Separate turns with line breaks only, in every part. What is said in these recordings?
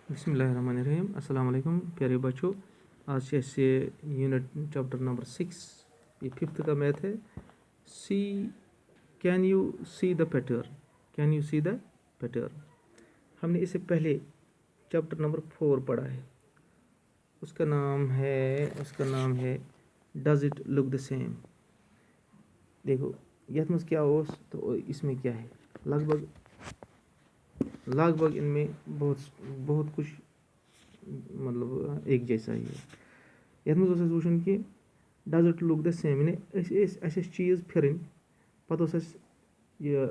बिस्मिल्लाहिर्रहमानिर्रहीम अस्सलाम वालेकुम प्यारे बच्चों। आज से ऐसे यूनिट चैप्टर नंबर 6 ये 5th का मैथ है। See can you see the pattern, can you see the pattern. हमने इससे पहले चैप्टर नंबर 4 पढ़ा है। उसका नाम है does it look the same. देखो यथ मज क्या हो तो इसमें क्या है, लगभग इनमें बहुत कुछ मतलब एक जैसा ही है। यथ मज वुचन कि does it look the same, यानी चीज़ फिर पत ये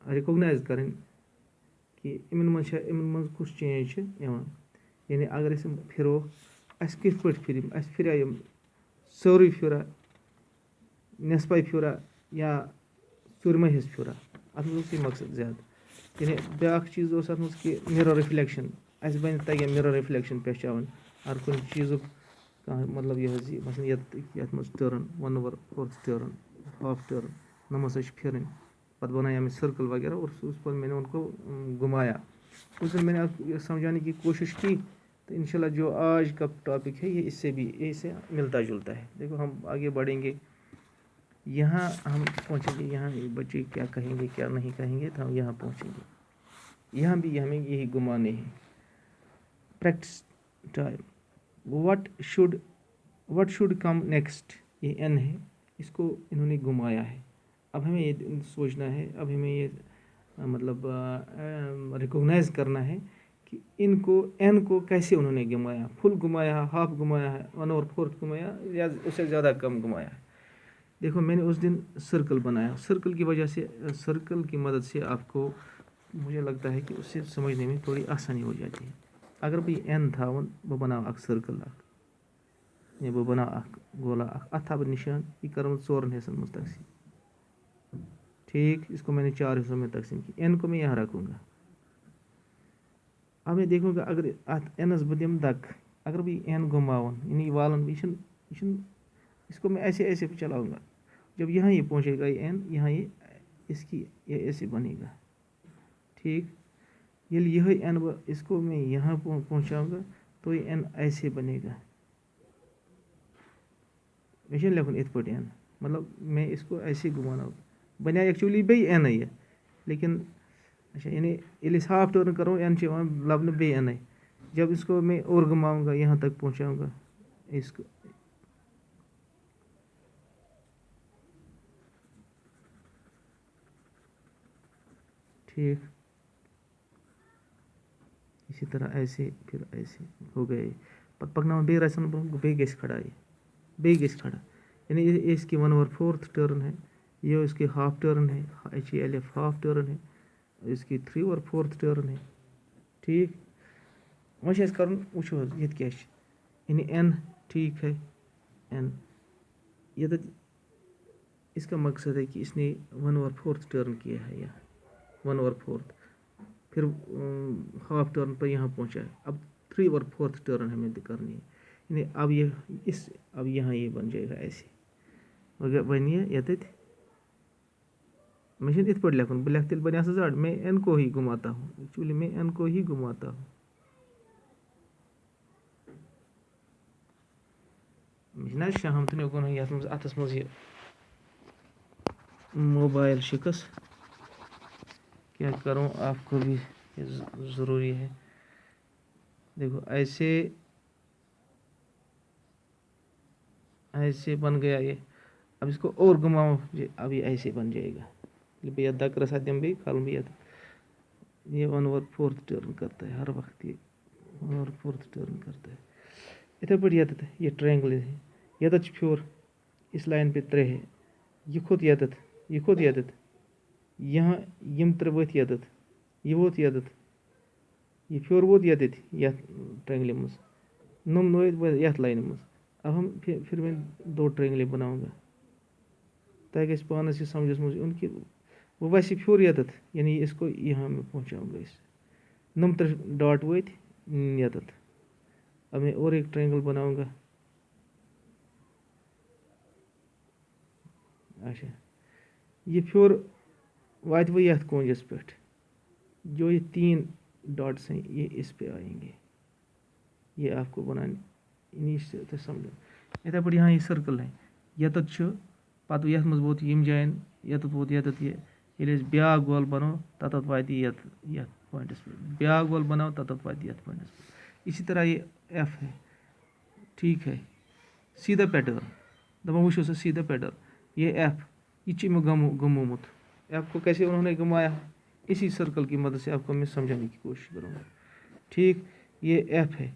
रिकॉग्नाइज करें कि इन मज कुछ चेंज यानी अगर फिरो कित पे फिर सोरी फिरा नस्पा फिरा या चूरमा हिस्स फिरा अत मकसद ज़्यादा। यानी ब्या चीज़ कि मिरर रिफ्लेक्शन बन तक मिरर रिफ्लेक्शन पहचान हर कुछ चीज़ मतलब यह मसल ये टर्न 1/4 टर्न हाफ टर्न नम फिर पत बनाया मैं सर्कल वगैरह और उस पर मैंने उनको घुमाया। उस दिन मैंने समझाने की कोशिश की। तो इंशाल्लाह जो आज का टॉपिक है ये इससे मिलता जुलता है। देखो हम आगे बढ़ेंगे, यहाँ हम पहुँचेंगे, यहाँ बच्चे क्या कहेंगे क्या नहीं कहेंगे तो हम यहाँ पहुँचेंगे। यहाँ भी हमें यही घुमाने हैं। Practice time. What should come next, ये एन है, इसको इन्होंने घुमाया है। अब हमें ये सोचना है, अब हमें ये मतलब रिकॉग्नाइज करना है कि इनको एन को कैसे उन्होंने घुमाया, फुल घुमाया, हाफ घुमाया है, 1/4 घुमाया या उससे ज़्यादा कम घुमाया है। देखो मैंने उस दिन सर्कल बनाया, सर्कल की वजह से, सर्कल की मदद से आपको मुझे लगता है कि उससे समझने में थोड़ी आसानी हो जाती है। अगर भाई एन था वो बनाओ अख सर्कल या वो बनाओ अख गोला अथ अब निशान ये कर 4 हिस्सों में तकसीम। ठीक, इसको मैंने 4 हिस्सों में तकसीम की। एन को मैं यहाँ रखूँगा। अब मैं देखूँगा अगर अथ एनस बह दिम दक, अगर भाई एन घुमावन यानी वालन इसको मैं ऐसे चलाऊँगा। जब यहाँ ये पहुँचेगा ये एन, यहाँ ये ये ऐसे बनेगा। ठीक, यह एन इसको मैं यहाँ पहुँचाऊँगा तो ये एन ऐसे बनेगा। मैं लिखून इत पे एन, मतलब मैं इसको ऐसे घुमाना बना एक्चुअली बे एन है, लेकिन अच्छा यानी हाफ टर्न करो एन लबन बे एन। जब इसको मैं और घुमाऊँगा यहाँ तक पहुँचाऊँगा इसको, ठीक, इसी तरह ऐसे फिर ऐसे हो गए। पकना बे रसन बे गस खड़ा, ये बे गस खड़ा, यानी ये इसकी 1/4 टर्न है, ये इसकी हाफ टर्न है, एच हाफ टर्न है, इसकी 3/4 टर्न है। ठीक, वह कर वो क्या यानी एन, ठीक है एन ये इसका मकसद है कि इसने 1/4 टर्न किया है, या 1/4 फिर हाफ टर्न पर यहाँ पहुँचा है। अब 3/4 टर्न हमें करनी है, यानी अब यहाँ ये बन जाएगा ऐसे बन ये मैं इत पे लिखूँ बह लिख बन जड़ मैं एन को ही घुमाता हूँ, एक्चुअली मैं एन को ही घुमाता हूँ। मैं शाम तो ओकन ये अथस मज ये मोबाइल शिकस, क्या करूँ आपको भी ज़रूरी है। देखो ऐसे बन गया ये। अब इसको और घुमाओ, अब ये ऐसे बन जाएगा। भैया दक रसा दम भी कल भी ये 1/4 टर्न करता है हर वक्त, ये 1/4 टर्न करता है। इतने पे ये ट्रायंगल है, ये फ्योर इस लाइन पे 3 है, ये खोत ये यहाँ यम 3 वत ये वोत ये फ्योर वोत ये ट्रायंगल मज नम नोत यथ लाइन मज। अब हम फिर मैं 2 ट्रायंगल बनाऊंगा ताकि इस पानस ये समझ मुझे उनकी वो वैसे फ्योर यानी इसको यहाँ मैं पहुँचाऊँगा इस नम 3 डॉट वत यत। अब मैं और एक ट्रायंगल बनाऊंगा। अच्छा, ये फ्योर वात वो यथ कोंजस पे, जो ये 3 ڈاٹس ہیں یہ اس پہ آئیں گے. یہ آپ کو بنانے سمجھو یتھے پٲٹھۍ یہاں یہ سٔرکٕل ہے یتَتھ چھُ پَتہٕ یَتھ منٛز ووت یِم جایَن یتَتھ ووت یتَتھ یہِ ییٚلہِ أسۍ بیٛاکھ گول بناوو تَتَتھ واتہِ یَتھ پویِنٹَس پٮ۪ٹھ بیٛاکھ گول بناوو تَتَتھ واتہِ یَتھ پویِنٹَس پٮ۪ٹھ. اسی طرح یہ ایف ہے ٹھیک ہے سیدھا پیٹرن دپان وٕچھو سا سیدھا پیٹرن یہ ایف یہ چھِ یِمو گمومُت ایف کو کیسے انہوں نے گمایا اسی سرکل کی مدد سے آپ کو میں سمجھانے کی کوشش کروں گا. ٹھیک یہ ایف ہے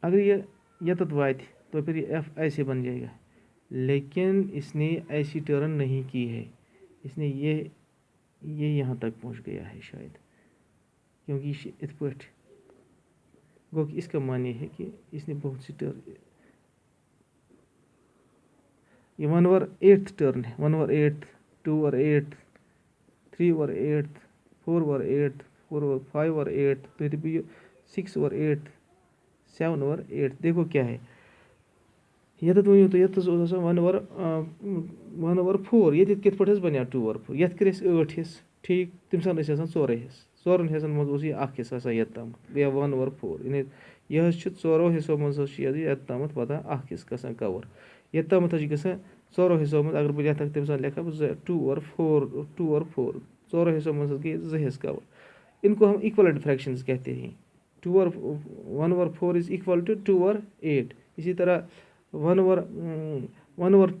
اگر یہ یتت واتہِ تو پھر یہ ایف ایسے بن جائے گا لیکن اس نے ایسی ٹرن نہیں کی ہے اس نے یہ یہاں تک پہنچ گیا ہے شاید کیونکہ یہ ات پٲٹھۍ گو کہ اس کا معنی ہے کہ اس نے بہت سی ٹرن یہ 1 اوور 8 ٹرن ہے 1 over 8 2 over 8 3 over 8 4 over 8 4 over 5 over 8 تو یہ 6 اوور 8 7 اوور 8 دیکھو کیا ہے یتھ ؤنِو تُہۍ یتھ اوس آسان 1 اوور 4 ییٚتہِ کِتھ پٲٹھۍ حظ بَنیو 2 اوور 4 یَتھ کٔرۍ اَسہِ 8 حِصہٕ ٹھیٖک تَمہِ ساتہٕ ٲسۍ آسان 4 حِصہٕ 4 حِصَن منٛز اوس یہِ اَکھ حِصہٕ آسان یَتھ تامَتھ یا 1 اوور 4 یعنی یہِ حظ چھِ 4 حِصو منٛز حظ چھِ یَتھ تامَتھ واتان اَکھ حِصہٕ گژھان کَوَر یَتھ تامَتھ حظ چھِ گژھان 4 حِصو منٛز اگر بہٕ یَتھ تَمہِ ساتہٕ لیکھا بہٕ 2 اوور 4 4 حِصو منٛز حظ گٔے 2 حِصہٕ کَوَر ان کو ہم ایکولنٹ فریکشنز کہتے ہیں 1 over 4 is equal to 2 over 8 اسی طرح 1 over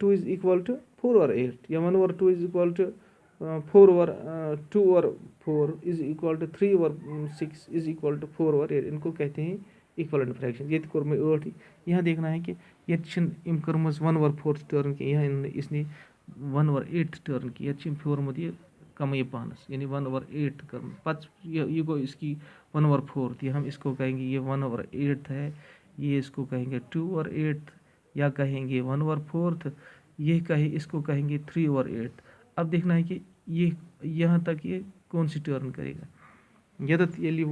2 is equal to 4 over 8 یا 1 over 2 is equal to 4 over 2 over 4 is equal to 3 over 6 is equal to 4 over 8 ان کو کہتے ہیں ایکولنٹ فریکشن یہ کوٚر مےٚ 8 یہاں دیکھنا ہے کہ یہ چھِنہٕ أمۍ کٔرمٕژ 1 اوور 4 ٹرن کینٛہہ یہاں اس نے 1 اوور 8 ٹرن کی یہ چھِ أمۍ پھیورمُت یہ کمٕے پانس یعنی 1 اوور 8 کٔرمٕژ پتہٕ یہ گو اس کی 1 اوور 4 ہم اس کو کہیں گے یہ 1 اوور 8 ہے یہ اس کو کہیں گے 2 اوور 8 یا کہیں گے 1 اوور 4 یہ اس کو کہیں گے 3 اوور 8 اب دیکھنا ہے کہ یہ یہاں تک یہ کون سی ٹرن کرے گا یتت یلی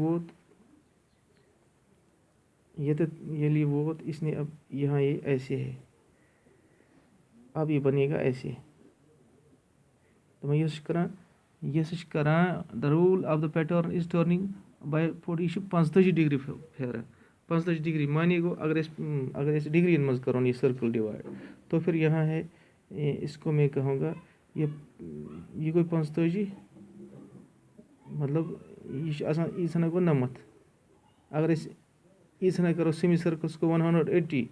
ووت اس نے اب یہاں یہ ایسے ہے اب یہ بنے گا ایسے تو یہ کران the rule of the pattern is turning by 40 45 degree پھیران 45 ڈگری مانے گو اگر اس ڈگری منز کرو یہ سرکل ڈیوائڈ تو پھر یہاں ہے اس کو میں کہوں گا یہ گو 45 مطلب یہ ژھنا گو 90 اگر اس یہ ژھنا کرو سیمی سرکل سہ گو 180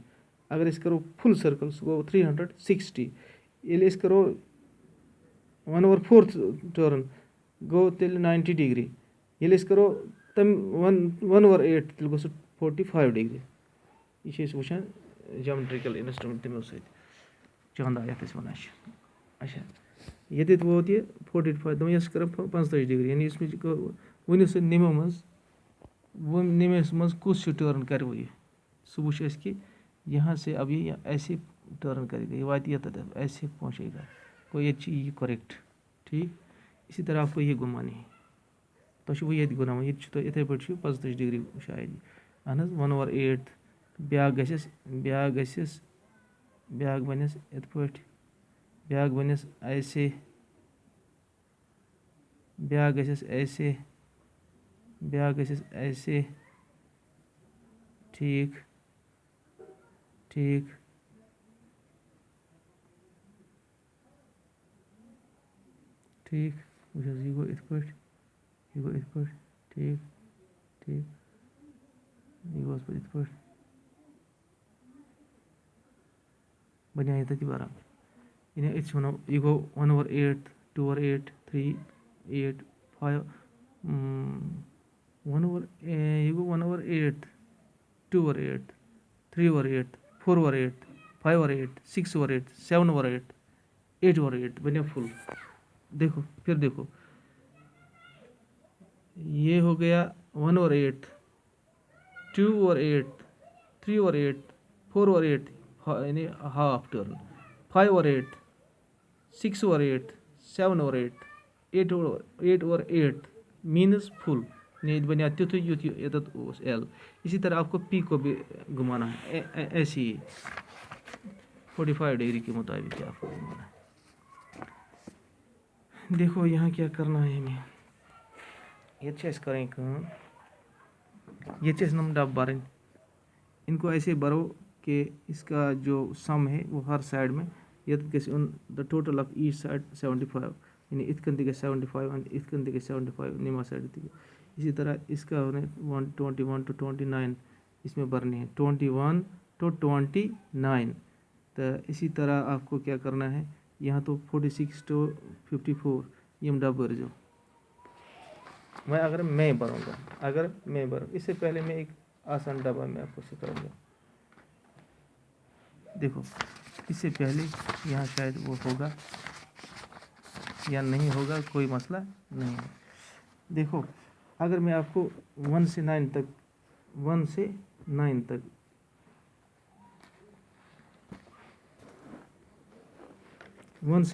اگر اس کرو فل سرکل سہ گو 360 ییٚلہِ أسۍ کرو 1 اوور 4 ٹرن گو تیٚلہِ 90 ڈگری ییٚلہِ أسۍ کرو تَمہِ 1 اوور 8 تیٚلہِ گوٚو سُہ 45 ڈگری یہ چھِ أسۍ وٕچھان جیومیٹریکل انسٹرومنٹ تِمو سۭتۍ چاندا یَتھ أسۍ وَنان چھِ اچھا ییٚتٮ۪تھ ووت یہِ 45 دوٚپُن یۄس کران 45 ڈگری یعنی یُس مےٚ ؤنِو سا نِمس منٛز کُس ہیوٗ ٹرن کرِ یہِ سُہ وٕچھ أسۍ کہِ یہاں سے اب یہ ایسے ٹرن کرے گا یہ واتہِ یتتھ ایسے پہنچے گا گوٚو ییٚتہِ چھِ یہِ کریکٹ ٹھیٖک اسی طرح آپ کو یہ گھمانے ہیں تۄہہِ چھُو ییٚتہِ گُناوُن ییٚتہِ چھُ تۄہہِ یِتھَے پٲٹھۍ چھُ 45 ڈگری شاید اہن حظ 1 اوور 8 بیٛاکھ بَنٮ۪س یِتھ پٲٹھۍ بیٛاکھ بَنٮ۪س ایسے بیٛاکھ گژھٮ۪س ایسے بیٛاکھ گژھٮ۪س ایسے ٹھیٖک ٹھیٖک ٹھیٖک وٕچھ حظ یہِ گوٚو یِتھ پٲٹھۍ یہِ گوٚو یِتھ پٲٹھۍ ٹھیٖک ٹھیٖک یہِ گوٚو پَتہٕ یِتھ پٲٹھۍ بَنیٛو ییٚتٮ۪تھ یہِ برابر یعنی أسۍ چھِ وَنان یہِ گوٚو 1 اوور 8 2 اوور 8 3 8 5 1 اوور یہِ گوٚو 1 over 8 2 over 8 3 over 8 4 over 8 5 over 8 6 over 8 7 over 8 8 over 8 بنیا فل دیکھو پھر دیکھو یہ ہو گیا 1 اوور 8 2 اوور 8 3 اوور 8 4 اوور 8 یعنی half turn 5 over 8 6 over 8 7 over 8 8 over 8 means full یعنی بنیا تیتھُے یُتھ ییٚتٮ۪تھ اوس ایل اسی طرح آپ کو پی کو بھی گھمانا ہے ایسے ہی 45 ڈگری کے مطابق آپ کو گھمانا ہے دیکھو یہاں کیا کرنا ہے ہمیں ये करें काम, ये नम डब भरें, इनको ऐसे भरो कि इसका जो सम है वो हर साइड में ये the total of each side 75, यानी इतकन दिखे 75 एंड इतकन दिखे 75 निमा साइड दिखे। इसी तरह इसका उन्हें 121 to 29 इसमें भरने हैं, 21 to 29। तो इसी तरह आपको क्या करना है, यहाँ तो 46 to 54 ये डब भर जो मैं भरूँगा, अगर मैं भरूँ। इससे पहले मैं एक आसान डब्बा में आपको सिखाऊंगा। देखो इससे पहले यहाँ शायद वो होगा या नहीं होगा, कोई मसला नहीं है। देखो अगर मैं आपको 1 से 9 तक 1 से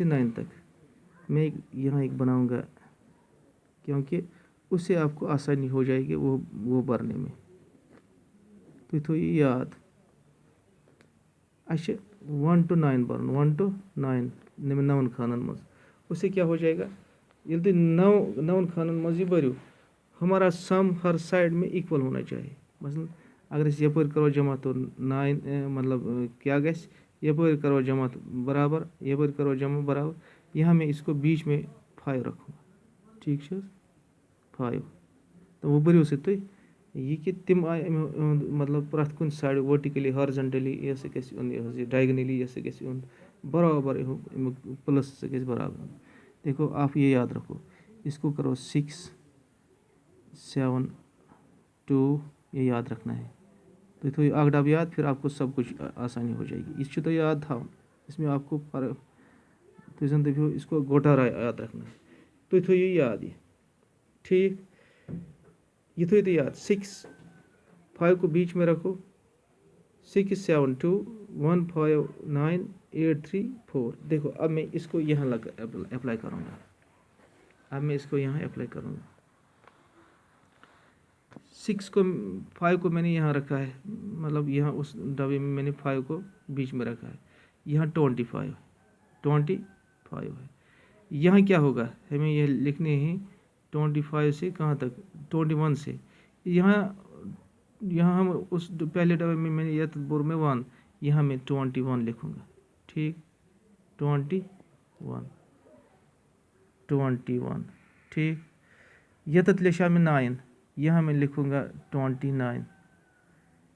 9 तक मैं यहाँ एक बनाऊंगा, क्योंकि उससे आपको आसानी हो जाएगी वो भरने में। तो ये याद 1 to 9 भरन, 1 to 9 9 खानन मज। उससे क्या हो जाएगा, ये तो 9 खानन मज भरू, हमारा सम हर साइड में इक्वल होना चाहिए। मसलन अगर इस यपर करो जमा तो 9 मतलब क्या गैस, यपर करो जमा तो बराबर, यपर करो जमा बराबर। यहाँ मैं इसको बीच में 5 रखूँगा, ठीक है 5। तो वो भरू से तो ये कि तिम मतलब प्रथ कुन साइड वर्टिकली हॉरिजॉन्टली ऐसे कैसे डायगोनली ऐसे कैसे बराबर प्लस से कैसे बराबर। देखो आप ये याद रखो, इसको करो 6 7 2, ये याद रखना है। तो अगडब याद, फिर आपको सब कुछ आसानी हो जाएगी। इस तो याद था, इसमें आपको तो इसको गोटारा याद रखना है। तो ये याद है, ठीक। ये तो याद 6 5 को बीच में रखो, 6 7 2 1 5 9 8 3 4। देखो अब मैं इसको यहाँ अप्लाई करूँगा, अब मैं इसको यहाँ अप्लाई करूँगा। 5 को मैंने यहाँ रखा है, मतलब यहाँ उस डब्बे में मैंने 5 को बीच में रखा है। यहाँ 25 है। यहाँ क्या होगा, हमें यह लिखने हैं 25 से कहाँ तक, 21 से। यहाँ हम उस पहले डब्बे में मैंने यह तदबुर में 1, यहाँ मैं 21 लिखूँगा, ठीक 21, ठीक। यह तत्लेशा में 9, यहाँ मैं लिखूँगा 29,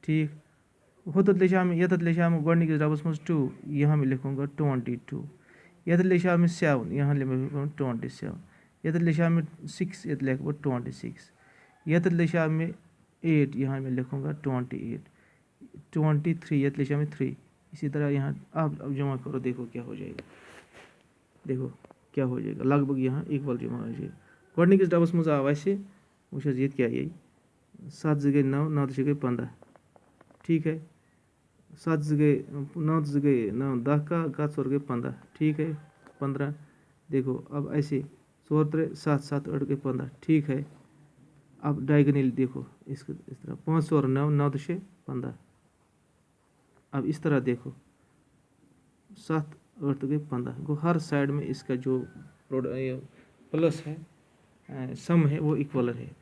ठीक। यह में गढ़ने के डबस में 2, यहाँ मैं लिखूँगा 22। यह में 7, यहाँ लिखूँगा 27। यह में 6, यह लिखूँगा 26। यह में 8, यहाँ मैं लिखूँगा 28। 23, यह में 3। इसी तरह यहाँ आप अब जमा करो, देखो क्या हो जाएगा, देखो क्या हो जाएगा, लगभग यहाँ इक्वल जमा हो जाएगा। गढ़ने के डबस में आवाज से मुझे ये क्या यही 7 जगह 9, 9 जगह 15, ठीक है। 7 जगह 9 जगह 9 10 का 4 जगह 15, ठीक है 15। देखो अब ऐसे 4 7 7 8 के 15, ठीक है। अब डायगोनल देखो इसको इस तरह 5 और 9 9 से 15। अब इस तरह देखो 7 8 के 15 को हर साइड में इसका जो प्लस है सम है वो इक्वल है।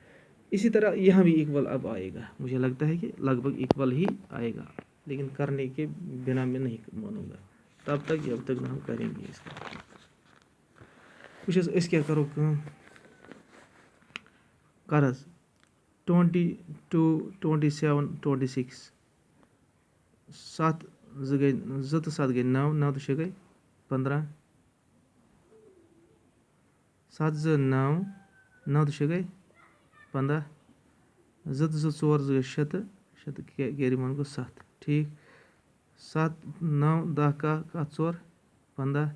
इसी तरह यहाँ भी इक्वल अब आएगा, मुझे लगता है कि लगभग इक्वल ही आएगा, लेकिन करने के बिना मैं नहीं मानूंगा तब तक जब तक ना हम करेंगे इसका। कुछ इस क्या करो करस 22 27 26 7 जगह 7 गए 9 9 तो गए 15 7 9 9 तो गए 15 4 जगह 7 गेरी मान को 7, ठीक। 7 9 10 का 4 15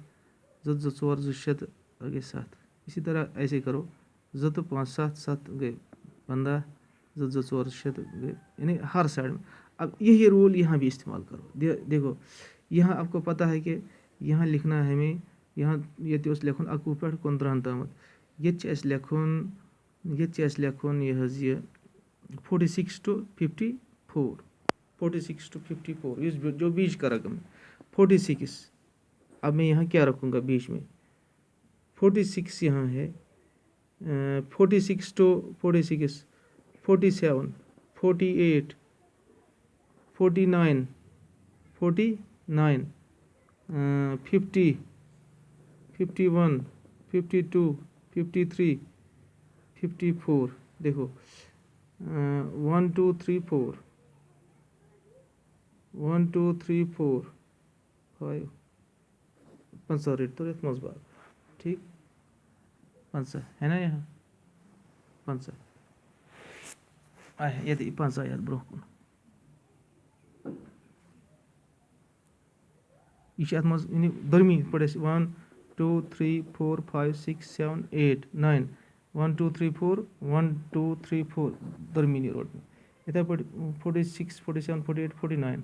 4 7 गए 7। इसी तरह ऐसे करो 5 7 7 गए 15 4 7 गए, यानी हर साइड में। अब यही रूल यहाँ भी इस्तेमाल करो। देखो यहाँ आपको पता है कि यहाँ लिखना है हमें, यहाँ ये लिखुन अकु पे 15 तम ये लिखुन ये 46 to 54, 46 to 54 इस जो बीच का रकम 46। अब मैं यहाँ क्या रखूँगा बीच में 46 यहाँ है, 46 to 46, 47, 48, 49, 49, 50, 51, 52, 53, 54. देखो 1 2 3 4, 1 2 3 4 5 5 रेट तो रेत मजबाग ठीक 5 है ना यहाँ 5 आए ये 5 याद ब्रोह कुन ये मज दरमी पड़े 1 2 3 4 5 6 7 8 9 1 2 3 4 1 2 3 4 दरमिनी रोड में इतना 46 47 48 49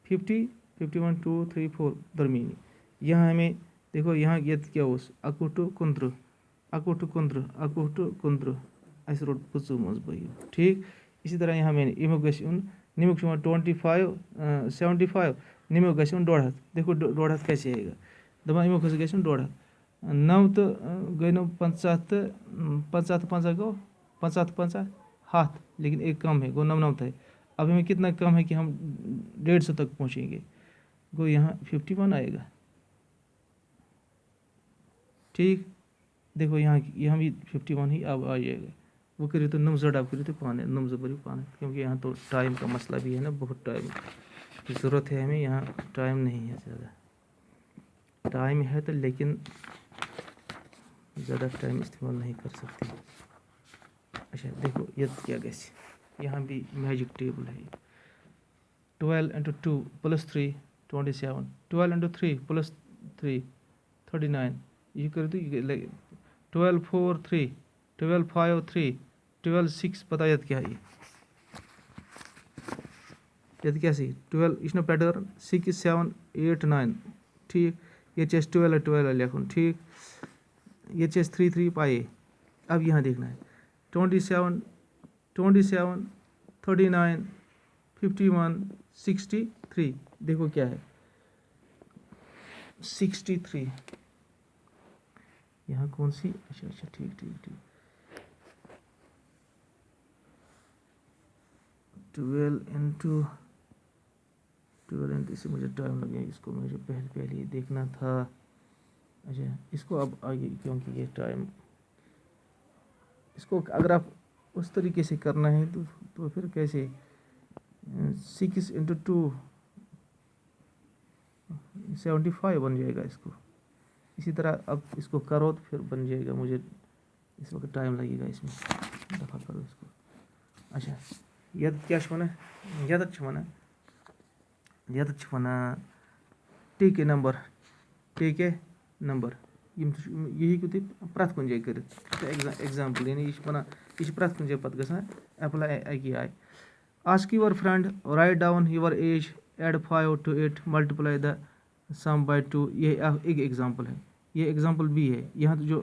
50 51 2 3 4 दरमिनी यहाँ हमें देखो यहाँ ये क्या हो अकुटु कुंद्र ऐसे रोड पुचु मजबूरी ठीक इसी तरह यहाँ मैंने इमुक निमुक 25 75 निमुक गन 1.5 देखो 1.5 कैसे आएगा दबा इमुक गन 1.5 9 तो गई 50 गो 50 हाथ लेकिन एक कम है गो 9 है अब हमें कितना कम है कि हम 150 तक पहुँचेंगे गो यहाँ 51 आएगा ठीक देखो यहाँ भी 51 ही अब आ जाएगा वो करिए तो नमजड आप करिए तो पाने नमजबरी पाने क्योंकि यहाँ तो टाइम का मसला भी है ना बहुत टाइम की ज़रूरत है हमें यहाँ टाइम नहीं है ज़्यादा टाइम है तो लेकिन ज़्यादा टाइम इस्तेमाल नहीं कर सकते अच्छा देखो ये क्या कैसे यहाँ भी मैजिक टेबल है 12 into 2 plus 3 27 12 into 3 plus 3 39 ये कर दो 12 4 3 12 5 3 12 6 पता याद क्या है याद क्या सी 12 इसने पैटर्न 6 7 8 9 ठीक ये चेस 12 लिखूँ ठीक ये चेस 3 3 पाए अब यहाँ देखना है 27 39 51 63 देखो क्या है 63 यहाँ कौन सी अच्छा ठीक 12 into से मुझे टाइम लगे इसको मुझे पहले देखना था अच्छा इसको अब आगे क्योंकि ये टाइम इसको अगर आप उस तरीके से करना है तो फिर कैसे 6 into 2 75 बन जाएगा इसको इसी तरह अब इसको करो तो फिर बन जाएगा मुझे इस वक्त टाइम लगेगा इसमें दफ़ा करो इसको अच्छा यद क्या वना टेक ए नंबर यही कुछ प्रत कुन जाए कर एग्जाम्पल यानी यह प्रत कुन जाए पत गसान अप्लाई अकी I ask your friend write down your age add 5 to 8 multiply the sum by 2 ये एक एग्जाम्पल है ये एग्जाम्पल भी है यहाँ तो जो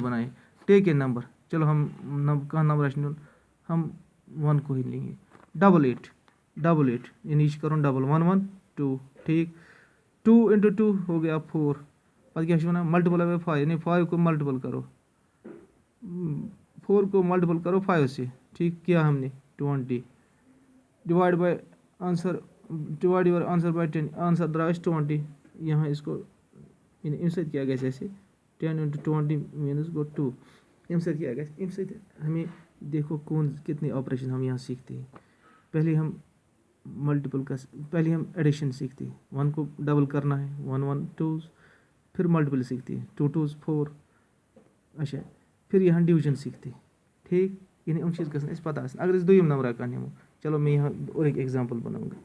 बनाए टेक ए नंबर चलो हम कहाँ नंबर हम 1 को ही लेंगे 8 यानी करो डबल 1 1 2 ठीक 2 into 2 हो गया 4 पता क्या होना मल्टीपल बाय 5 यानी 5 को मल्टीपल करो 4 को मल्टीपल करो 5 से ठीक किया हमने 20 divide by answer divide your answer by 10 answer Dras 20 यहाँ इसको इनसे किया गया जैसे 10 into 20 मीनस गो 2 इनसे किया गया इनसे हमें देखो कौन कितने ऑपरेशन हम यहाँ सीखते हैं पहले हम एडिशन सीखते हैं 1 को डबल करना है 1 1 2 फिर मल्टीपल सीखते हैं 2 2 4 अच्छा फिर यहाँ डिवीजन सीखते हैं ठीक यानी उन चीज़ का पता है अगर इस दोयम नंबर का नियम चलो मैं यहाँ और एक एग्जांपल बनाऊंगा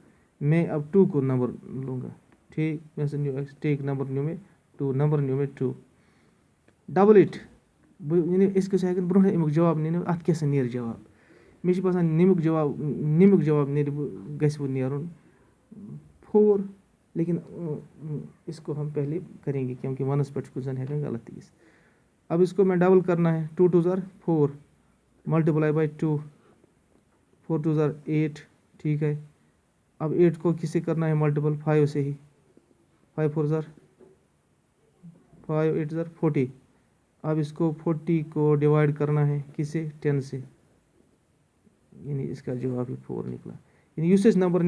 मैं अब 2 को नंबर लूँगा ठीक मैं से टेक नंबर न्यू में 2 नंबर न्यू में 2 8 यानी इसको चाहे ब्रो अमुक जवाब नी अत कैसे नीर जवाब मे बसान नमुक जवाब नीरुन 4 लेकिन इसको हम पहले करेंगे क्योंकि 1 पे कुछ है गलत ही अब इसको मैं डबल करना है 2 2 4 मल्टीप्लाई बाय 2 4 2 8 ठीक है अब 8 को किसे करना है मल्टीपल 5 से ही 5 4 5 8 40 अब इसको 40 को डिवाइड करना है किससे 10 से, यानी इसका जवाब ही 4 निकला। यानी यूसेज नंबर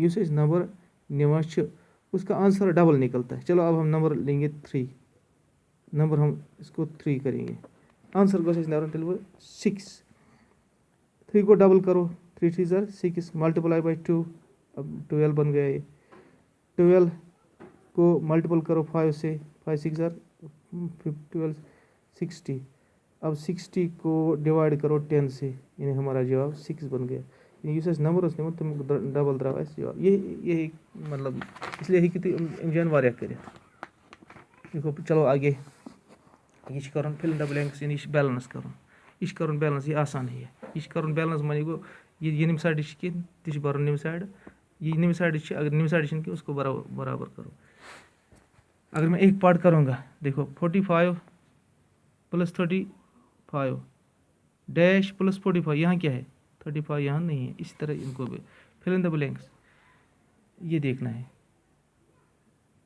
यूसेज नंबर निवाश उसका आंसर डबल निकलता है। चलो अब हम नंबर लेंगे 3, नंबर हम इसको 3 करेंगे, आंसर गोस नंबर 6। 3 को डबल करो, 3 3 ज़र 6 मल्टीप्लाई बाई 2, अब 12 बन गया ये। 12 को मल्टीपल करो 5 से, 5 6 ज़र 12 60, अब 60 को डिवाइड करो 10 से, यानी हमारा जवाब 6 बन गया। यूसेज नंबर उसने तुम डबल द्राव अस जवाब ये मतलब इसलिए है कि इमजान वारिया कर। देखो चलो आगे, ये कर फिल इन द ब्लैंक्स, यानी बैलेंस कर, यह कर बैलेंस, ये आसान है, यह कर बैलेंस मानी गो ये निम साइड कह ती भर निम साइड, ये निम साइड अगर निम साइड कि उसको बराबर करो। अगर मैं एक पार्ट करूँगा, देखो 45 प्लस 35 डैश प्लस 45, यहाँ क्या है 35, यहाँ नहीं है। इसी तरह इनको भी फिल इन द ब्लैंक्स ये देखना है।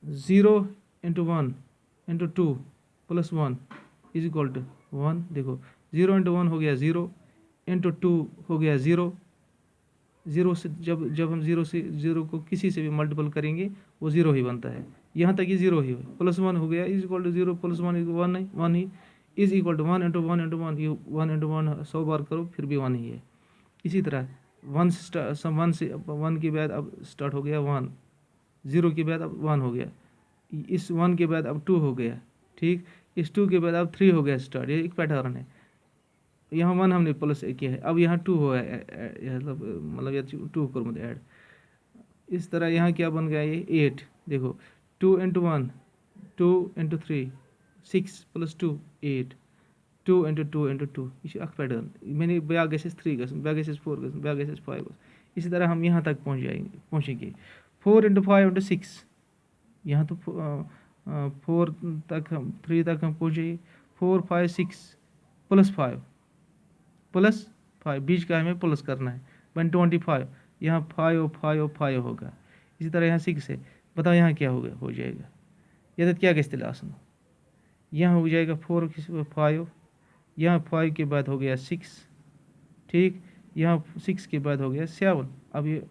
0 × 1 × 2 प्लस 1 इज इक्वल टू 1। देखो 0 × 1 हो गया 0, × 2 हो गया 0। 0 से जब हम 0 से 0 को किसी से भी मल्टीपल करेंगे वो 0 ही बनता है, यहाँ तक ये 0 ही हो। प्लस 1 हो गया इज इक्वल टू 0, प्लस 1 1 ही इज इक्वल टू 1 × 1 × 1, ये 1 × 1 100 बार करो फिर भी 1 ही है। इसी तरह 1 से 1 के बाद अब स्टार्ट हो गया 1, 0 के बाद अब 1 हो गया, इस 1 के बाद अब 2 हो गया, ठीक, इस 2 के बाद अब 3 हो गया स्टार्ट। ये एक पैटर्न है। यहाँ 1 हमने प्लस किया है, अब यहाँ 2 हो है, मतलब ये 2 कर ऐड। इस तरह यहाँ क्या बन गया ये 8। देखो 2 × 1 2 × 3 6 प्लस 2 8, 2 × 2 × 2 ये पैटर्न मैंने ब्या गस 3 ब्या गस 4 ब्या गस 5। इसी तरह हम यहाँ तक पहुँचेंगे। 4 × 5 × 6, यहाँ तो 4 तक हम 3 तक हम पहुँचे। 4 5 6 प्लस 5 बीच का हमें प्लस करना है, 125, यहाँ 5 5 5 होगा। इसी तरह यहाँ 6 है, बताओ यहाँ क्या हो जाएगा, यह क्या गया आसन, यहाँ हो जाएगा 4 5, यहाँ 5 के बाद हो गया 6, ठीक, यहाँ 6 के बाद हो गया 7, अब ये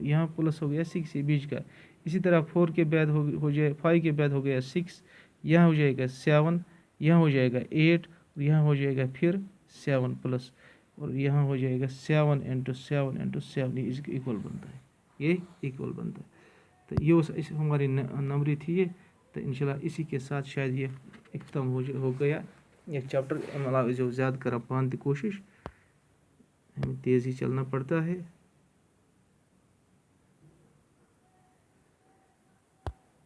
यहाँ प्लस हो गया 6 बीच का। इसी तरह 4 के बाद हो जाए 5 के बाद हो गया 6, यहाँ हो जाएगा 7, यहाँ हो जाएगा 8, और यहाँ हो जाएगा फिर 7 प्लस, और यहाँ हो जाएगा 7 × 7 × 7, ये इसके इक्वल बनता है, ये इक्वल बनता है। तो ये हमारी नंबरी थी ये। तो इंशाल्लाह इसी के साथ शायद ये ख़त्म हो गया ये चैप्टर। मतलब जो ज़्यादा करा पान की कोशिश, हमें तेज़ ही चलना पड़ता है।